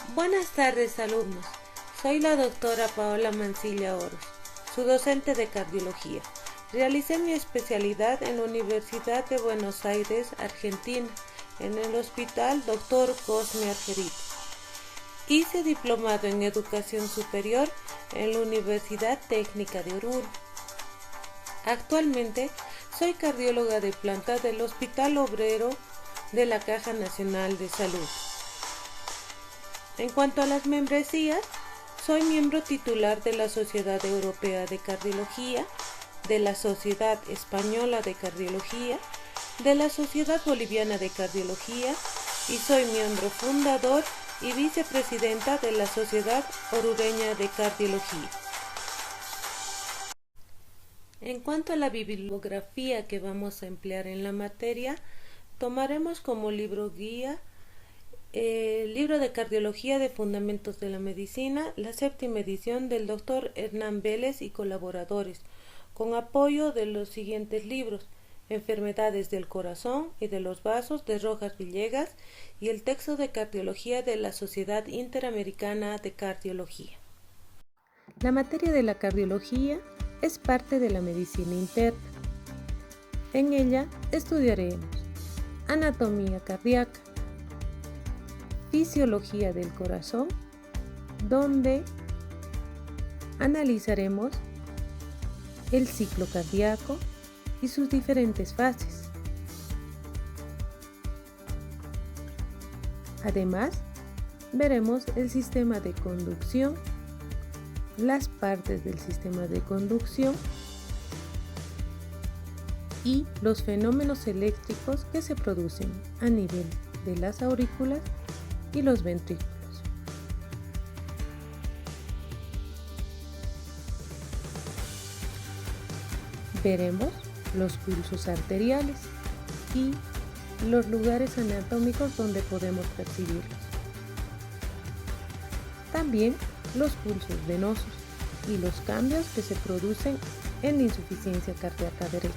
Buenas tardes, alumnos. Soy la doctora Paola Mancilla Oros, su docente de cardiología. Realicé mi especialidad en la Universidad de Buenos Aires, Argentina, en el Hospital Dr. Cosme Argerich. Hice diplomado en educación superior en la Universidad Técnica de Oruro. Actualmente soy cardióloga de planta del Hospital Obrero de la Caja Nacional de Salud. En cuanto a las membresías, soy miembro titular de la Sociedad Europea de Cardiología, de la Sociedad Española de Cardiología, de la Sociedad Boliviana de Cardiología y soy miembro fundador y vicepresidenta de la Sociedad Orureña de Cardiología. En cuanto a la bibliografía que vamos a emplear en la materia, tomaremos como libro guía el libro de Cardiología de Fundamentos de la Medicina, la 7ª edición del Dr. Hernán Vélez y colaboradores, con apoyo de los siguientes libros: Enfermedades del Corazón y de los Vasos, de Rojas Villegas, y el texto de Cardiología de la Sociedad Interamericana de Cardiología. La materia de la cardiología es parte de la medicina interna. En ella estudiaremos anatomía cardíaca, fisiología del corazón, donde analizaremos el ciclo cardíaco y sus diferentes fases. Además, veremos el sistema de conducción, las partes del sistema de conducción y los fenómenos eléctricos que se producen a nivel de las aurículas y los ventrículos. Veremos los pulsos arteriales y los lugares anatómicos donde podemos percibirlos. También los pulsos venosos y los cambios que se producen en la insuficiencia cardíaca derecha.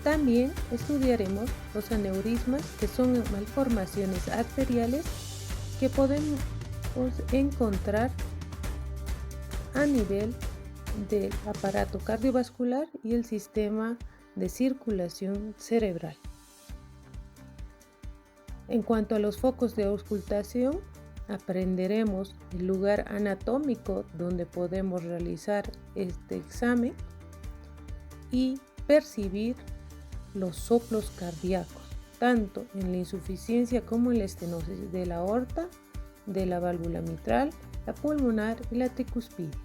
También estudiaremos los aneurismas, que son malformaciones arteriales que podemos encontrar a nivel del aparato cardiovascular y el sistema de circulación cerebral. En cuanto a los focos de auscultación, aprenderemos el lugar anatómico donde podemos realizar este examen y percibir los soplos cardíacos, tanto en la insuficiencia como en la estenosis de la aorta, de la válvula mitral, la pulmonar y la tricuspidia.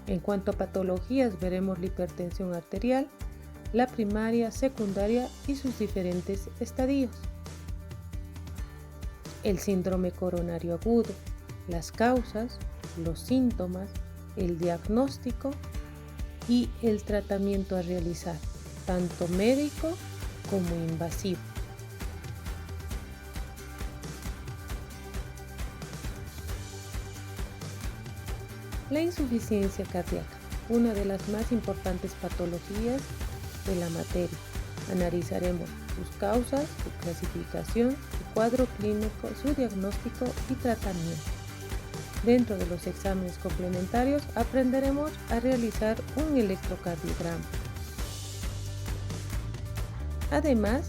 En cuanto a patologías, veremos la hipertensión arterial, la primaria, secundaria y sus diferentes estadios. El síndrome coronario agudo, las causas, los síntomas, el diagnóstico y el tratamiento a realizar, tanto médico como invasivo. La insuficiencia cardíaca, una de las más importantes patologías de la materia. Analizaremos sus causas, su clasificación, su cuadro clínico, su diagnóstico y tratamiento. Dentro de los exámenes complementarios aprenderemos a realizar un electrocardiograma, además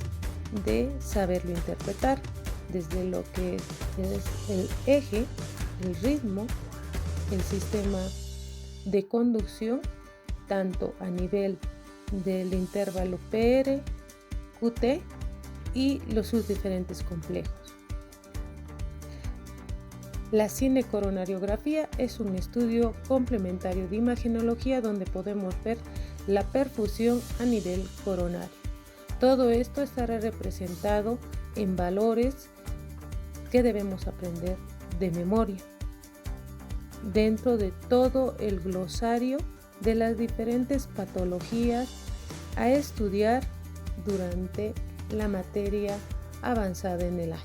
de saberlo interpretar desde lo que es el eje, el ritmo, el sistema de conducción, tanto a nivel del intervalo PR, QT y sus diferentes complejos. La cinecoronariografía es un estudio complementario de imagenología donde podemos ver la perfusión a nivel coronario. Todo esto estará representado en valores que debemos aprender de memoria, dentro de todo el glosario de las diferentes patologías a estudiar durante la materia avanzada en el año.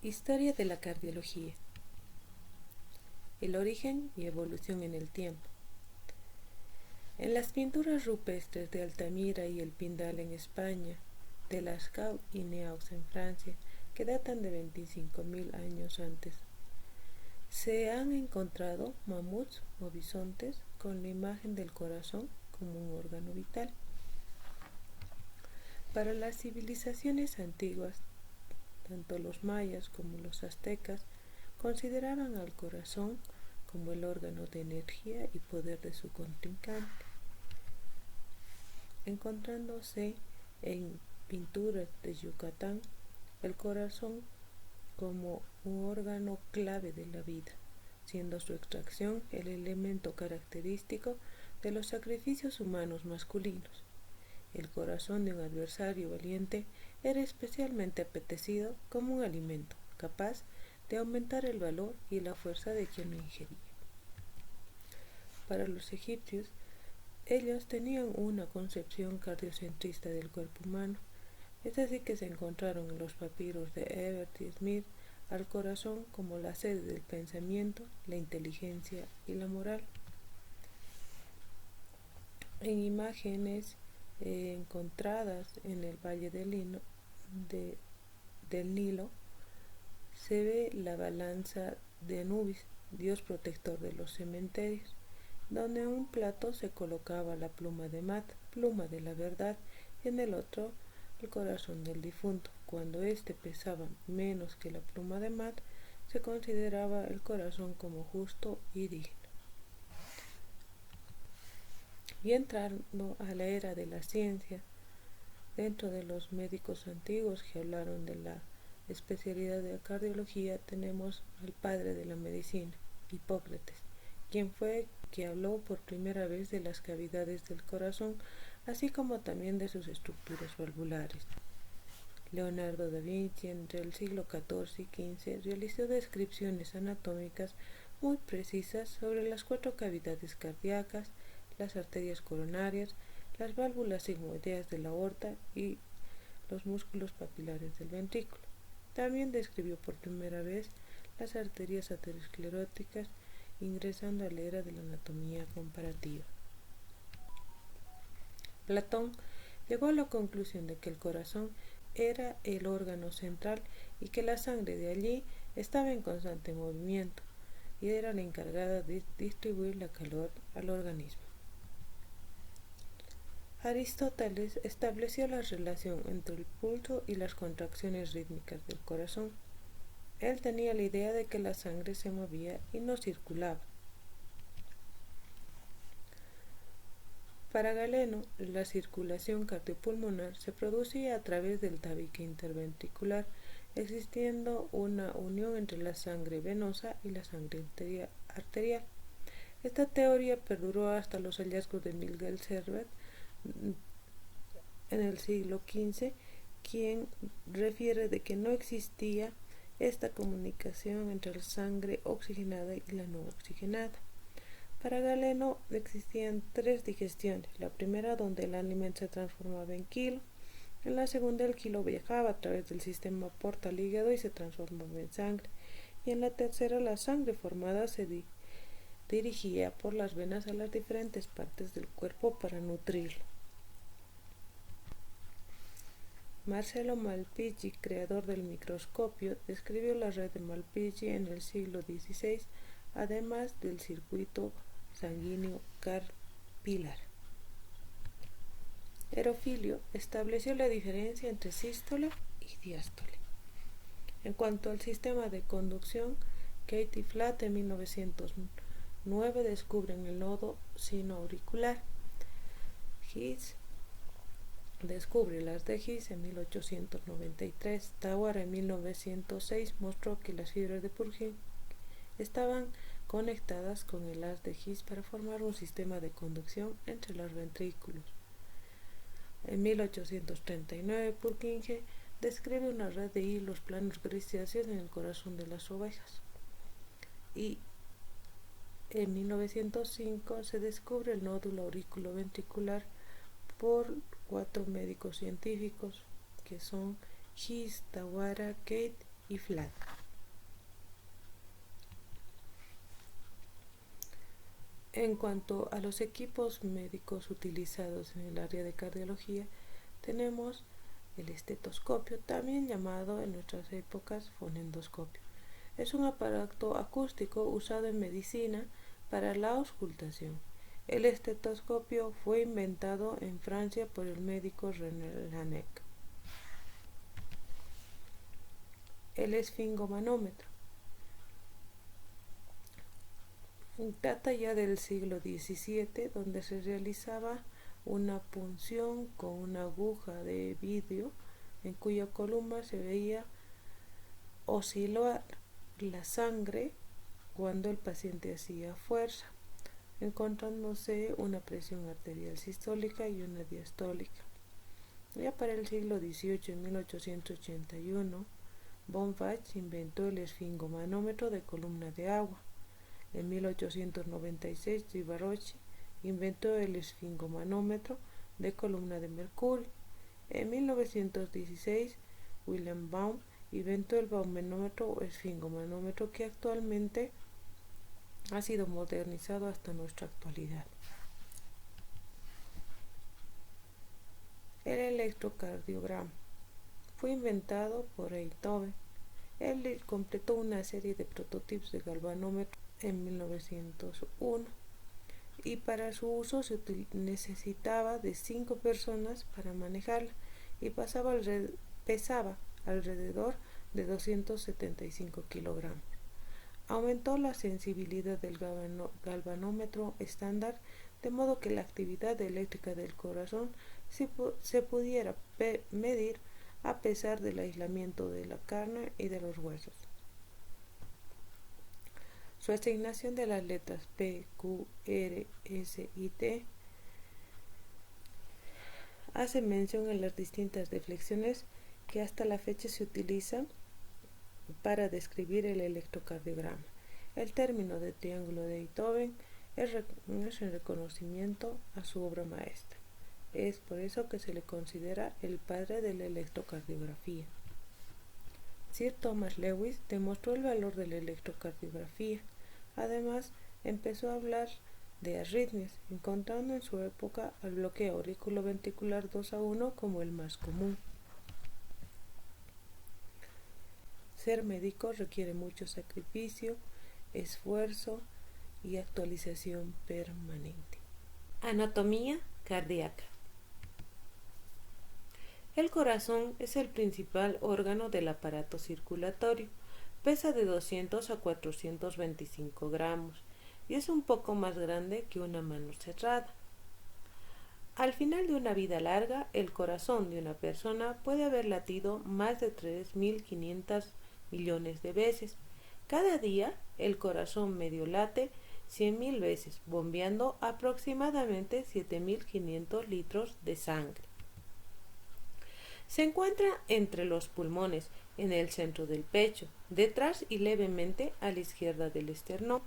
Historia de la cardiología. El origen y evolución en el tiempo. En las pinturas rupestres de Altamira y el Pindal en España, de Lascaux y Neaux en Francia, que datan de 25.000 años antes, se han encontrado mamuts o bisontes con la imagen del corazón como un órgano vital. Para las civilizaciones antiguas, tanto los mayas como los aztecas consideraban al corazón como el órgano de energía y poder de su contrincante, encontrándose en pinturas de Yucatán el corazón como un órgano clave de la vida, siendo su extracción el elemento característico de los sacrificios humanos masculinos. El corazón de un adversario valiente era especialmente apetecido como un alimento, capaz de aumentar el valor y la fuerza de quien lo ingería. Para los egipcios, ellos tenían una concepción cardiocentrista del cuerpo humano. Es así que se encontraron en los papiros de Ebert y Smith al corazón como la sede del pensamiento, la inteligencia y la moral. En imágenes encontradas en el valle del Nilo, se ve la balanza de Anubis, dios protector de los cementerios, donde en un plato se colocaba la pluma de Mat, pluma de la verdad, y en el otro el corazón del difunto. Cuando éste pesaba menos que la pluma de Mat, se consideraba el corazón como justo y digno. Y entrando a la era de la ciencia, dentro de los médicos antiguos que hablaron de la especialidad de la cardiología, tenemos al padre de la medicina, Hipócrates, quien fue que habló por primera vez de las cavidades del corazón, así como también de sus estructuras valvulares. Leonardo da Vinci, entre el siglo XIV y XV, realizó descripciones anatómicas muy precisas sobre las 4 cavidades cardíacas, las arterias coronarias, las válvulas sigmoideas de la aorta y los músculos papilares del ventrículo. También describió por primera vez las arterias ateroscleróticas, ingresando a la era de la anatomía comparativa. Platón llegó a la conclusión de que el corazón era el órgano central y que la sangre de allí estaba en constante movimiento y era la encargada de distribuir la calor al organismo. Aristóteles estableció la relación entre el pulso y las contracciones rítmicas del corazón. Él tenía la idea de que la sangre se movía y no circulaba. Para Galeno, la circulación cardiopulmonar se producía a través del tabique interventricular, existiendo una unión entre la sangre venosa y la sangre arterial. Esta teoría perduró hasta los hallazgos de Miguel Servet en el siglo XV, quien refiere de que no existía esta comunicación entre la sangre oxigenada y la no oxigenada. Para Galeno existían 3 digestiones: la primera donde el alimento se transformaba en kilo, en la segunda el kilo viajaba a través del sistema porta al hígado y se transformaba en sangre, y en la tercera la sangre formada se dirigía por las venas a las diferentes partes del cuerpo para nutrirlo. Marcello Malpighi, creador del microscopio, describió la red de Malpighi en el siglo XVI, además del circuito sanguíneo capilar. Herofilio estableció la diferencia entre sístole y diástole. En cuanto al sistema de conducción, Kate y Flatt en 1909 descubren el nodo sinoauricular. His descubre las de His en 1893. Tawara en 1906 mostró que las fibras de Purkinje estaban conectadas con el haz de His para formar un sistema de conducción entre los ventrículos. En 1839 Purkinje describe una red de hilos planos grisáceos en el corazón de las ovejas. Y en 1905 se descubre el nódulo auriculoventricular por 4 médicos científicos que son His, Tawara, Kate y FLAD. En cuanto a los equipos médicos utilizados en el área de cardiología, tenemos el estetoscopio, también llamado en nuestras épocas fonendoscopio. Es un aparato acústico usado en medicina para la auscultación. El estetoscopio fue inventado en Francia por el médico René Laennec. El esfingomanómetro data ya del siglo XVII, donde se realizaba una punción con una aguja de vidrio en cuya columna se veía oscilar la sangre cuando el paciente hacía fuerza, encontrándose una presión arterial sistólica y una diastólica. Ya para el siglo XVIII, en 1881, von Bach inventó el esfingomanómetro de columna de agua. En 1896, Givaroche inventó el esfingomanómetro de columna de mercurio. En 1916, Wilhelm Baum inventó el baumanómetro o esfingomanómetro, que actualmente ha sido modernizado hasta nuestra actualidad. El electrocardiograma fue inventado por Beethoven. Él completó una serie de prototipos de galvanómetro en 1901 y para su uso se necesitaba de 5 personas para manejarla y pesaba alrededor de 275 kilogramos. Aumentó la sensibilidad del galvanómetro estándar, de modo que la actividad eléctrica del corazón se pudiera medir a pesar del aislamiento de la carne y de los huesos. Su asignación de las letras P, Q, R, S y T hace mención en las distintas deflexiones que hasta la fecha se utilizan para describir el electrocardiograma. El término de triángulo de Beethoven es en reconocimiento a su obra maestra. Es por eso que se le considera el padre de la electrocardiografía. Sir Thomas Lewis demostró el valor de la electrocardiografía. Además, empezó a hablar de arritmias, encontrando en su época al bloqueo auriculoventricular 2:1 como el más común. Ser médico requiere mucho sacrificio, esfuerzo y actualización permanente. Anatomía cardíaca. El corazón es el principal órgano del aparato circulatorio. Pesa de 200 a 425 gramos y es un poco más grande que una mano cerrada. Al final de una vida larga, el corazón de una persona puede haber latido más de 3.500 millones de veces. Cada día, el corazón medio late 100.000 veces, bombeando aproximadamente 7.500 litros de sangre. Se encuentra entre los pulmones, en el centro del pecho, detrás y levemente a la izquierda del esternón.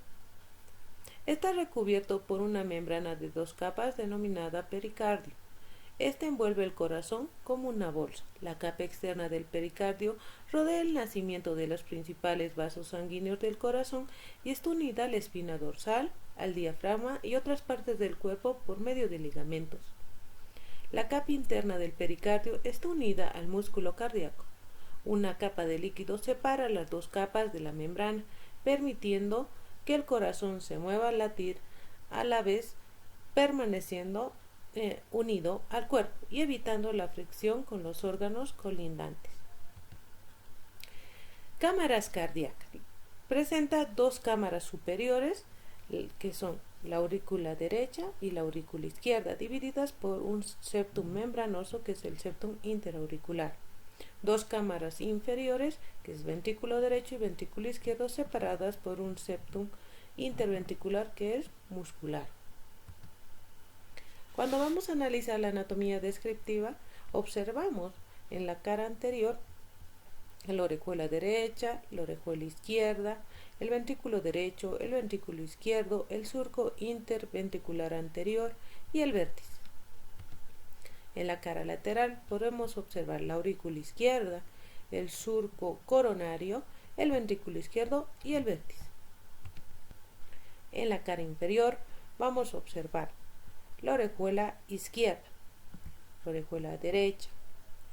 Está recubierto por una membrana de 2 capas denominada pericardio. Este envuelve el corazón como una bolsa. La capa externa del pericardio rodea el nacimiento de los principales vasos sanguíneos del corazón y está unida a la espina dorsal, al diafragma y otras partes del cuerpo por medio de ligamentos. La capa interna del pericardio está unida al músculo cardíaco. Una capa de líquido separa las 2 capas de la membrana, permitiendo que el corazón se mueva al latir, a la vez permaneciendo unido al cuerpo y evitando la fricción con los órganos colindantes. Cámaras cardíacas. Presenta 2 cámaras superiores, que son la aurícula derecha y la aurícula izquierda, divididas por un septum membranoso, que es el septum interauricular. 2 cámaras inferiores, que es ventrículo derecho y ventrículo izquierdo, separadas por un septum interventricular, que es muscular. Cuando vamos a analizar la anatomía descriptiva, observamos en la cara anterior la orejuela derecha, la orejuela izquierda, el ventrículo derecho, el ventrículo izquierdo, el surco interventricular anterior y el vértice. En la cara lateral podemos observar la aurícula izquierda, el surco coronario, el ventrículo izquierdo y el vértice. En la cara inferior vamos a observar la orejuela izquierda, la orejuela derecha,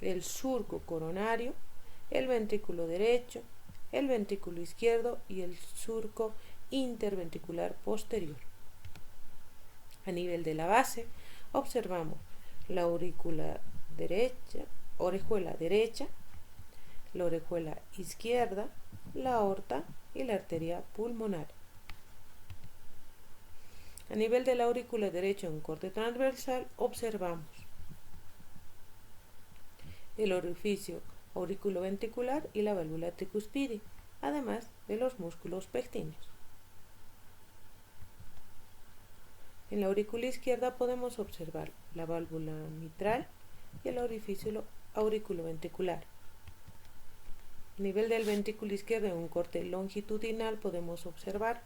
el surco coronario, el ventrículo derecho, el ventrículo izquierdo y el surco interventricular posterior. A nivel de la base observamos la orejuela derecha, la orejuela izquierda, la aorta y la arteria pulmonar. A nivel de la aurícula derecha en corte transversal observamos el orificio auriculoventricular y la válvula tricuspide, además de los músculos pectíneos. En la aurícula izquierda podemos observar la válvula mitral y el orificio auriculoventricular. A nivel del ventrículo izquierdo en un corte longitudinal podemos observar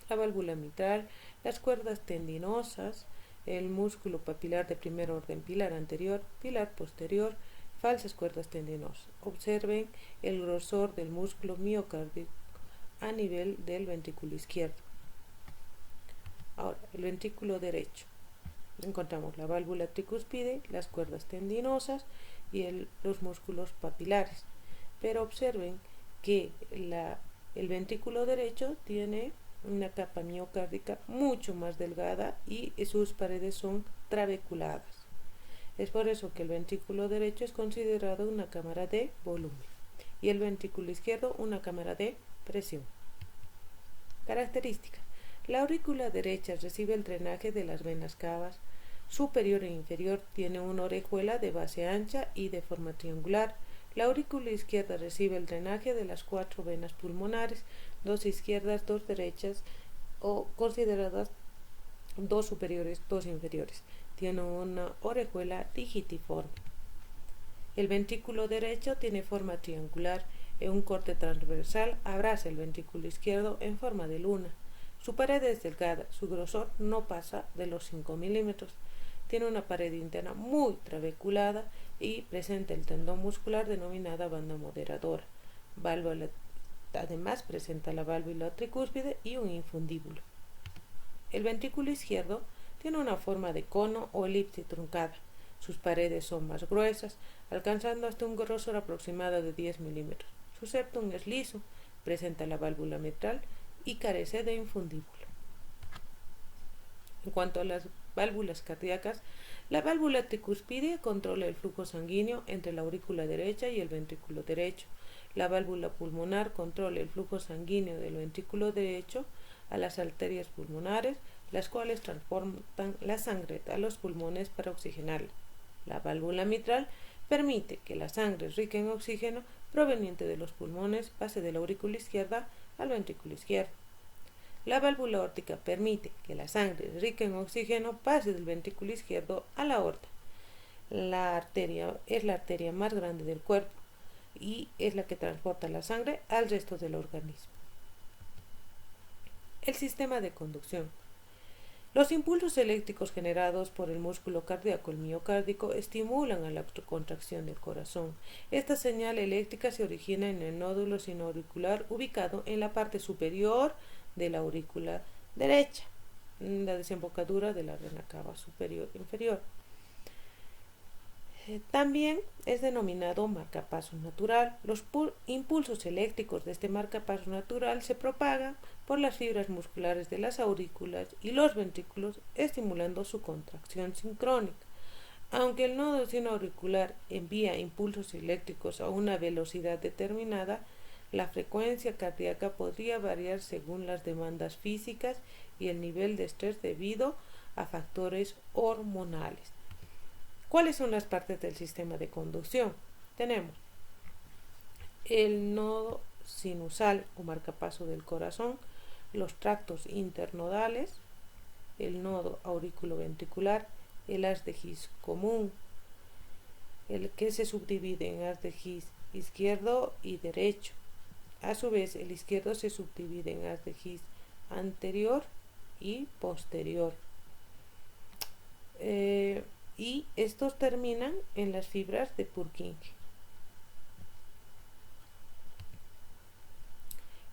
la válvula mitral, las cuerdas tendinosas, el músculo papilar de primer orden, pilar anterior, pilar posterior, falsas cuerdas tendinosas. Observen el grosor del músculo miocárdico a nivel del ventrículo izquierdo. Ahora, el ventrículo derecho. Encontramos la válvula tricuspide, las cuerdas tendinosas y los músculos papilares. Pero observen que el ventrículo derecho tiene una capa miocárdica mucho más delgada y sus paredes son trabeculadas. Es por eso que el ventrículo derecho es considerado una cámara de volumen y el ventrículo izquierdo una cámara de presión. Características. La aurícula derecha recibe el drenaje de las venas cavas superior e inferior, tiene una orejuela de base ancha y de forma triangular. La aurícula izquierda recibe el drenaje de las 4 venas pulmonares, 2 izquierdas, 2 derechas o consideradas 2 superiores, 2 inferiores. Tiene una orejuela digitiforme. El ventrículo derecho tiene forma triangular. En un corte transversal abraza el ventrículo izquierdo en forma de luna. Su pared es delgada, su grosor no pasa de los 5 milímetros. Tiene una pared interna muy trabeculada y presenta el tendón muscular denominada banda moderadora. Además presenta la válvula tricúspide y un infundíbulo. El ventrículo izquierdo tiene una forma de cono o elipse truncada. Sus paredes son más gruesas, alcanzando hasta un grosor aproximado de 10 milímetros. Su septum es liso, presenta la válvula mitral y carece de infundíbulo. En cuanto a las válvulas cardíacas, la válvula tricuspide controla el flujo sanguíneo entre la aurícula derecha y el ventrículo derecho. La válvula pulmonar controla el flujo sanguíneo del ventrículo derecho a las arterias pulmonares, las cuales transportan la sangre a los pulmones para oxigenarla. La válvula mitral permite que la sangre rica en oxígeno proveniente de los pulmones pase de la aurícula izquierda al ventrículo izquierdo. La válvula aórtica permite que la sangre rica en oxígeno pase del ventrículo izquierdo a la aorta. La arteria es la arteria más grande del cuerpo y es la que transporta la sangre al resto del organismo. El sistema de conducción. Los impulsos eléctricos generados por el músculo cardíaco, el miocárdico, estimulan a la contracción del corazón. Esta señal eléctrica se origina en el nódulo sinoauricular ubicado en la parte superior de la aurícula derecha, en la desembocadura de la vena cava superior e inferior. También es denominado marcapaso natural. Los impulsos eléctricos de este marcapaso natural se propagan por las fibras musculares de las aurículas y los ventrículos, estimulando su contracción sincrónica. Aunque el nodo sinoauricular envía impulsos eléctricos a una velocidad determinada, la frecuencia cardíaca podría variar según las demandas físicas y el nivel de estrés debido a factores hormonales. ¿Cuáles son las partes del sistema de conducción? Tenemos el nodo sinusal o marcapaso del corazón, los tractos internodales, el nodo auriculoventricular, el haz de His común, el que se subdivide en haz de His izquierdo y derecho. A su vez, el izquierdo se subdivide en haz de His anterior y posterior. Y estos terminan en las fibras de Purkinje.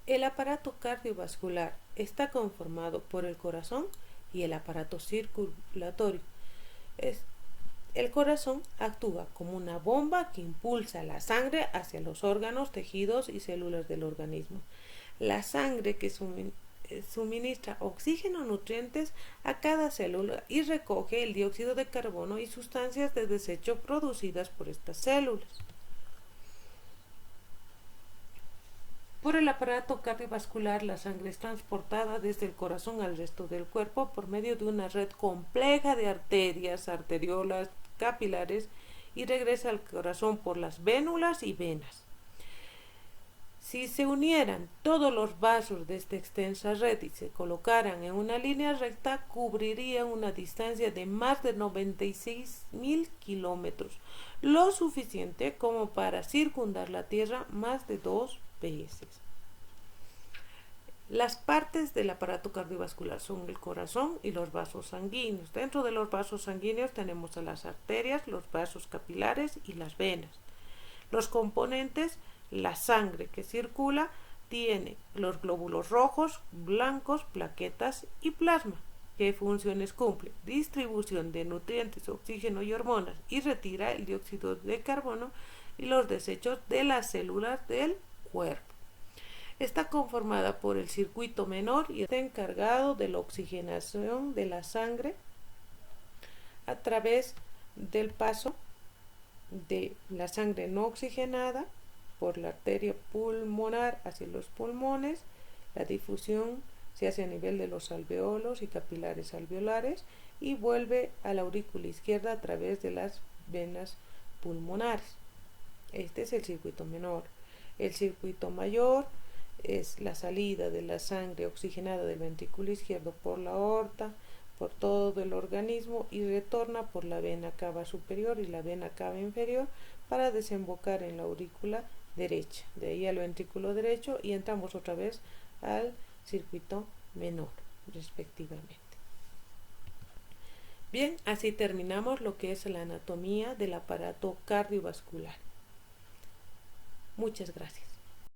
El aparato cardiovascular está conformado por el corazón y el aparato circulatorio. El corazón actúa como una bomba que impulsa la sangre hacia los órganos, tejidos y células del organismo. La sangre que suministra oxígeno, nutrientes a cada célula y recoge el dióxido de carbono y sustancias de desecho producidas por estas células. Por el aparato cardiovascular, la sangre es transportada desde el corazón al resto del cuerpo por medio de una red compleja de arterias, arteriolas, capilares y regresa al corazón por las vénulas y venas. Si se unieran todos los vasos de esta extensa red y se colocaran en una línea recta, cubrirían una distancia de más de 96.000 kilómetros, lo suficiente como para circundar la Tierra más de 2 veces. Las partes del aparato cardiovascular son el corazón y los vasos sanguíneos. Dentro de los vasos sanguíneos tenemos a las arterias, los vasos capilares y las venas. Los componentes: la sangre que circula tiene los glóbulos rojos, blancos, plaquetas y plasma. ¿Qué funciones cumple? Distribución de nutrientes, oxígeno y hormonas, y retira el dióxido de carbono y los desechos de las células del cuerpo. Está conformada por el circuito menor y está encargado de la oxigenación de la sangre a través del paso de la sangre no oxigenada por la arteria pulmonar hacia los pulmones. La difusión se hace a nivel de los alveolos y capilares alveolares y vuelve a la aurícula izquierda a través de las venas pulmonares. Este es el circuito menor. El circuito mayor es la salida de la sangre oxigenada del ventrículo izquierdo por la aorta, por todo el organismo, y retorna por la vena cava superior y la vena cava inferior para desembocar en la aurícula derecha, de ahí al ventrículo derecho, y entramos otra vez al circuito menor respectivamente. Bien, así terminamos lo que es la anatomía del aparato cardiovascular. Muchas gracias.